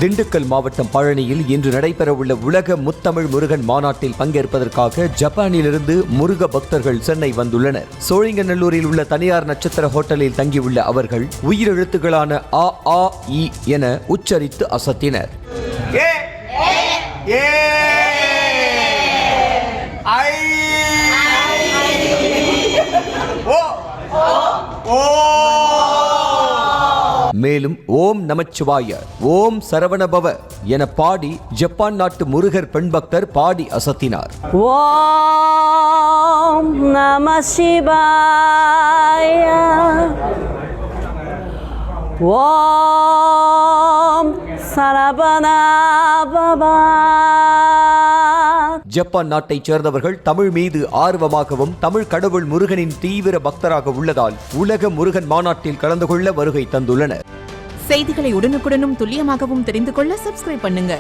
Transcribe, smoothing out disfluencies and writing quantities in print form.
திண்டுக்கல் மாவட்டம் பழனியில் இன்று நடைபெறவுள்ள உலக முத்தமிழ் முருகன் மாநாட்டில் பங்கேற்பதற்காக ஜப்பானிலிருந்து முருக பக்தர்கள் சென்னை வந்துள்ளனர். சோழிங்கநல்லூரில் உள்ள தனியார் நட்சத்திர ஹோட்டலில் தங்கியுள்ள அவர்கள் உயிரெழுத்துக்களான அ ஆ இ என உச்சரித்து அசத்தினர். மேலும் ஓம் நமச்சிவாய, ஓம் சரவணபவ என பாடி ஜப்பான் நாட்டு முருகர் பெண் பக்தர் பாடி அசத்தினார். ஓம் நமசிவாய, ஓம் சரவணபவ. ஜப்பான் நாட்டைச் சேர்ந்தவர்கள் தமிழ் மீது ஆர்வமாகவும் தமிழ் கடவுள் முருகனின் தீவிர பக்தராக உள்ளதால் உலக முருகன் மாநாட்டில் கலந்து கொள்ள வருகை தந்துள்ளனர். செய்திகளை உடனுக்குடனும் துல்லியமாகவும் தெரிந்து கொள்ள சப்ஸ்கிரைப் பண்ணுங்க.